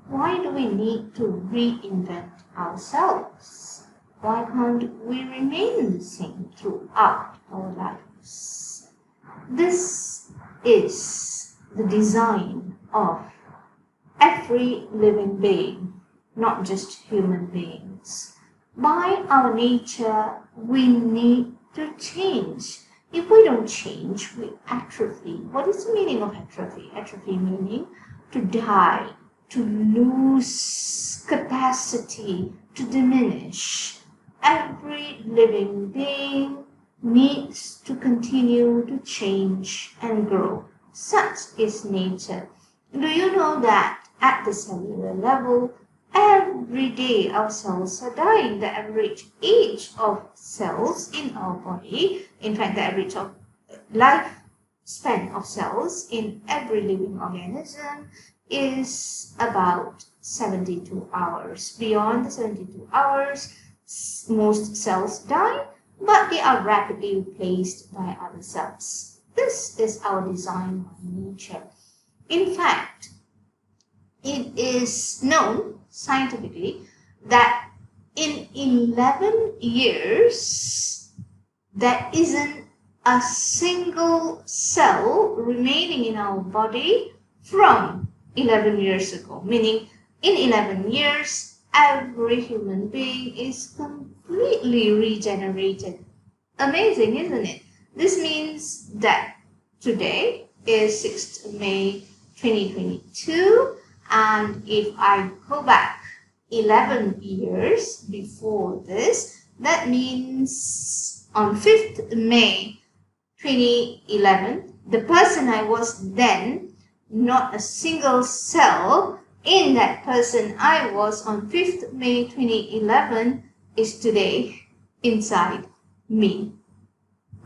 Why do we need to reinvent ourselves? Why can't we remain the same throughout our lives? This is the design of every living being, not just human beings. By our nature, we need to change. If we don't change, we atrophy. What is the meaning of atrophy? Atrophy meaning to die, to lose capacity, to diminish. Every living being needs to continue to change and grow. Such is nature. Do you know that at the cellular level, every day our cells are dying? The average age of cells in our body, in fact the average of lifespan of cells in every living organism is about 72 hours. Beyond the 72 hours, most cells die, but they are rapidly replaced by other cells. This is our design by nature. In fact, it is known scientifically that in 11 years, there isn't a single cell remaining in our body from 11 years ago. Meaning, in 11 years, every human being is completely regenerated. Amazing, isn't it? This means that today is 6th May 2022, and if I go back 11 years before this, that means on 5th May 2011, the person I was then, not a single cell in that person I was on 5th May 2011 is today inside me.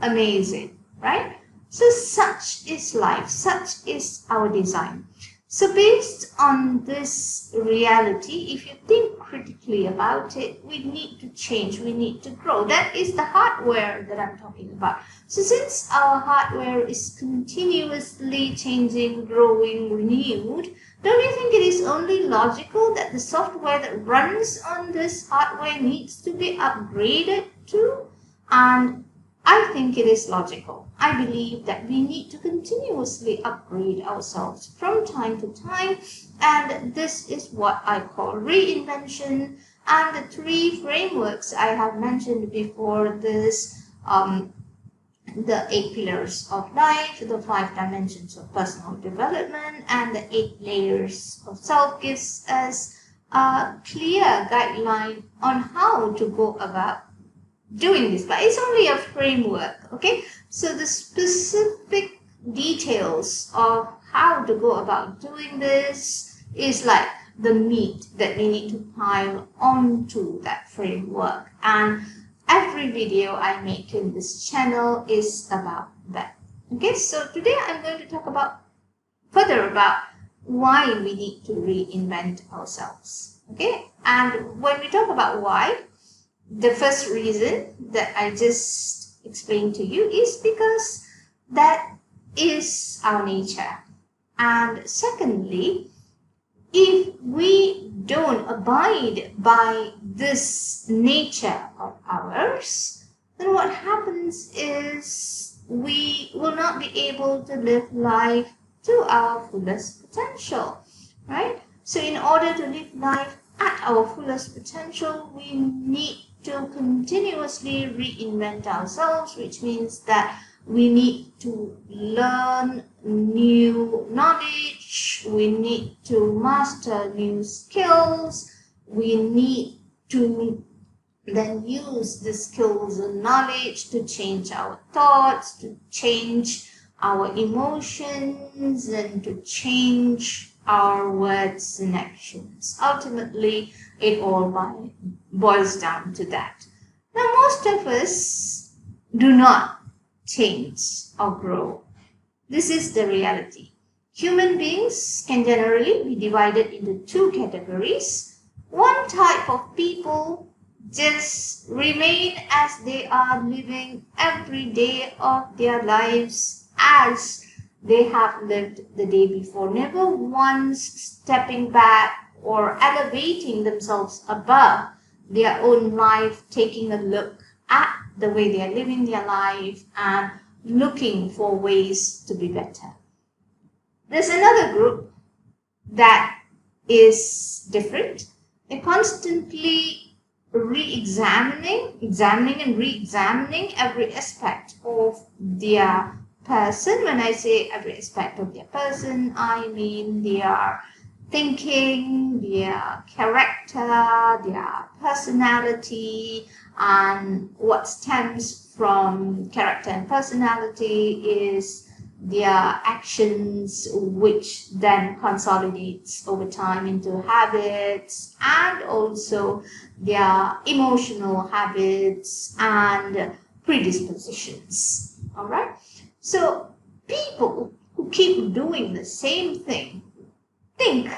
Amazing, right? So such is life, such is our design. So based on this reality, if you think critically about it, we need to change, we need to grow. That is the hardware that I'm talking about. So since our hardware is continuously changing, growing, renewed, don't you think it is only logical that the software that runs on this hardware needs to be upgraded too? And I think it is logical. I believe that we need to continuously upgrade ourselves from time to time, and this is what I call reinvention. And the 3 frameworks I have mentioned before this, the 8 pillars of life, the 5 dimensions of personal development, and the 8 layers of self gives us a clear guideline on how to go about doing this, but it's only a framework, okay? So the specific details of how to go about doing this is like the meat that we need to pile onto that framework, and every video I make in this channel is about that. Okay, so today I'm going to talk further about why we need to reinvent ourselves. Okay, and when we talk about why, the first reason that I just explained to you is because that is our nature. And secondly, if we don't abide by this nature of ours, then what happens is we will not be able to live life to our fullest potential, right? So in order to live life at our fullest potential, we need to continuously reinvent ourselves, which means that we need to learn new knowledge, we need to master new skills, we need to then use the skills and knowledge to change our thoughts, to change our emotions, and to change our words and actions. Ultimately, it all boils down to that. Now, most of us do not change or grow. This is the reality. Human beings can generally be divided into 2 categories. One type of people just remain as they are, living every day of their lives as they have lived the day before, never once stepping back, or elevating themselves above their own life, taking a look at the way they are living their life and looking for ways to be better. There's another group that is different. They're constantly examining and re-examining every aspect of their person. When I say every aspect of their person, I mean their thinking, their character, their personality, and what stems from character and personality is their actions, which then consolidates over time into habits, and also their emotional habits and predispositions. All right. So people who keep doing the same thing think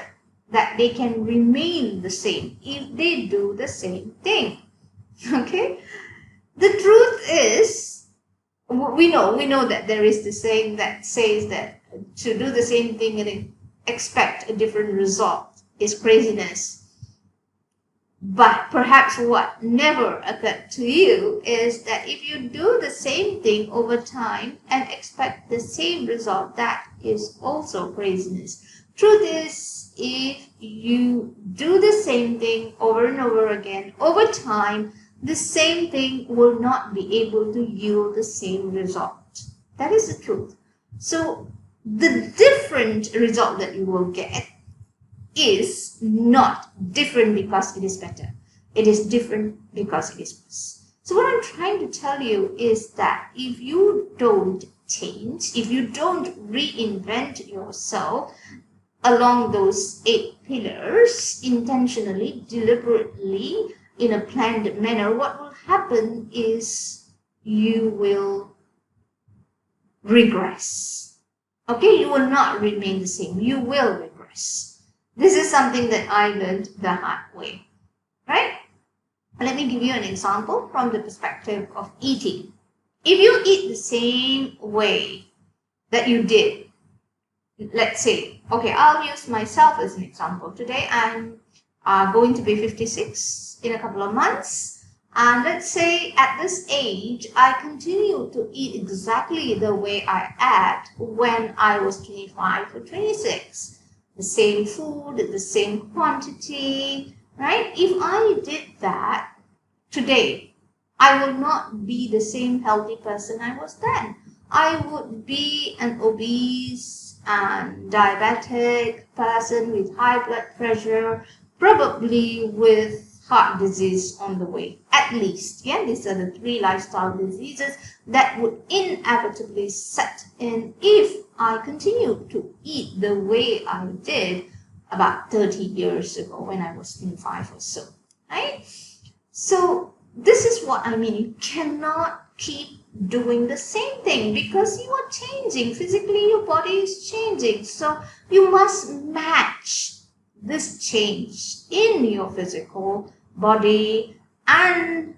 that they can remain the same if they do the same thing. Okay? The truth is, we know that there is the saying that says that to do the same thing and expect a different result is craziness. But perhaps what never occurred to you is that if you do the same thing over time and expect the same result, that is also craziness. Truth is, if you do the same thing over and over again, over time, the same thing will not be able to yield the same result. That is the truth. So the different result that you will get is not different because it is better. It is different because it is worse. So what I'm trying to tell you is that if you don't change, if you don't reinvent yourself along those 8 pillars intentionally, deliberately, in a planned manner, what will happen is you will regress. Okay, you will not remain the same. You will regress. This is something that I learned the hard way, right? Let me give you an example from the perspective of eating. If you eat the same way that you did, let's say, okay, I'll use myself as an example. Today I'm going to be 56 in a couple of months. And let's say at this age, I continue to eat exactly the way I ate when I was 25 or 26. The same food, the same quantity, right? If I did that today, I will not be the same healthy person I was then. I would be an obese and diabetic person with high blood pressure, probably with heart disease on the way, at least. Yeah, these are the 3 lifestyle diseases that would inevitably set in if I continue to eat the way I did about 30 years ago when I was 25 or so, right? So this is what I mean. You cannot keep doing the same thing because you are changing. Physically, your body is changing. So you must match this change in your physical body and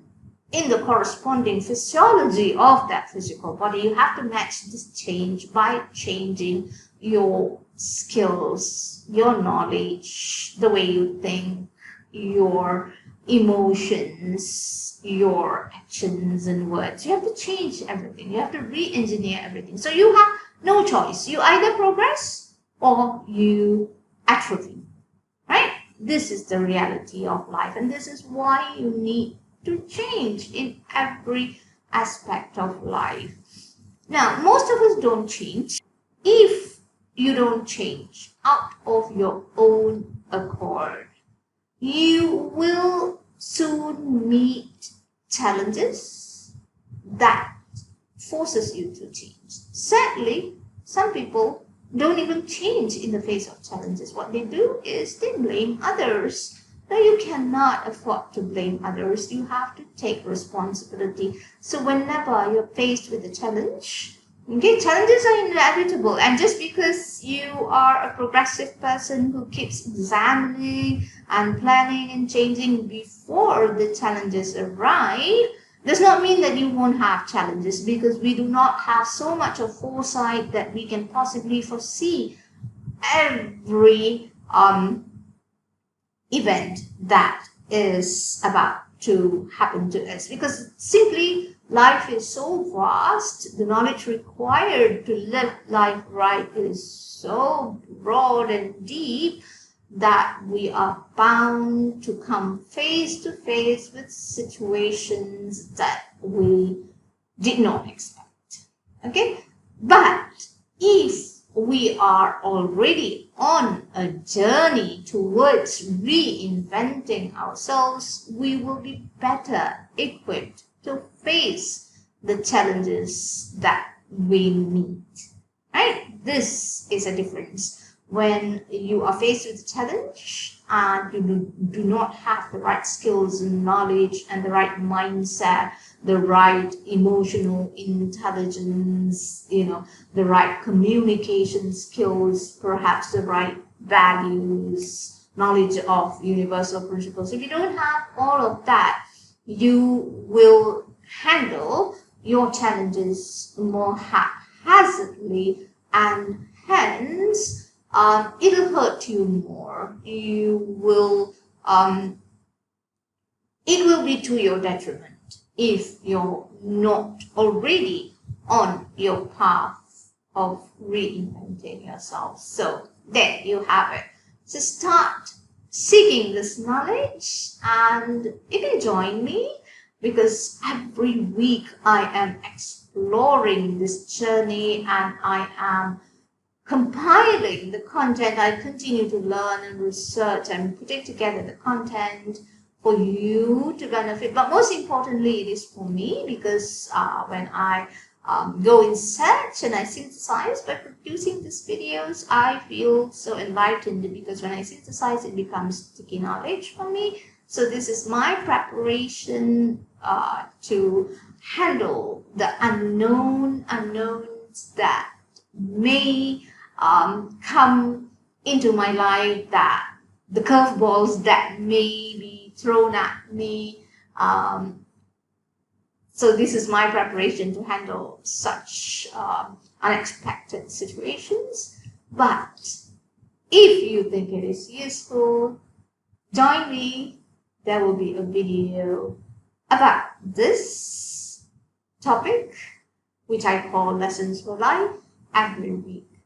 in the corresponding physiology of that physical body. You have to match this change by changing your skills, your knowledge, the way you think, your emotions, your actions and words. You have to change everything. You have to re-engineer everything. So you have no choice. You either progress or you atrophy, right? This is the reality of life, and this is why you need to change in every aspect of life. Now, most of us don't change. If you don't change out of your own accord, you will soon meet challenges that forces you to change. Sadly, some people don't even change in the face of challenges. What they do is they blame others. Now, you cannot afford to blame others. You have to take responsibility. So whenever you're faced with a challenge, okay, challenges are inevitable. And just because you are a progressive person who keeps examining and planning and changing before the challenges arrive, does not mean that you won't have challenges, because we do not have so much of foresight that we can possibly foresee every event that is about to happen to us, because simply life is so vast, the knowledge required to live life right is so broad and deep that we are bound to come face to face with situations that we did not expect. Okay, but if we are already on a journey towards reinventing ourselves, we will be better equipped to face the challenges that we meet. Right? This is a difference. When you are faced with a challenge and you do not have the right skills and knowledge and the right mindset, the right emotional intelligence, the right communication skills, perhaps the right values, knowledge of universal principles. If you don't have all of that, you will handle your challenges more haphazardly, and hence it'll hurt you more. It will be to your detriment if you're not already on your path of reinventing yourself. So there you have it. So start seeking this knowledge, and you can join me, because every week I am exploring this journey and I am compiling the content. I continue to learn and research and putting together the content for you to benefit. But most importantly, it is for me, because when I go in search and I synthesize by producing these videos, I feel so enlightened, because when I synthesize, it becomes sticky knowledge for me. So this is my preparation to handle the unknowns that may come into my life, that the curveballs that may be thrown at me. So this is my preparation to handle such unexpected situations. But if you think it is useful, join me. There will be a video about this topic, which I call Lessons for Life, every week.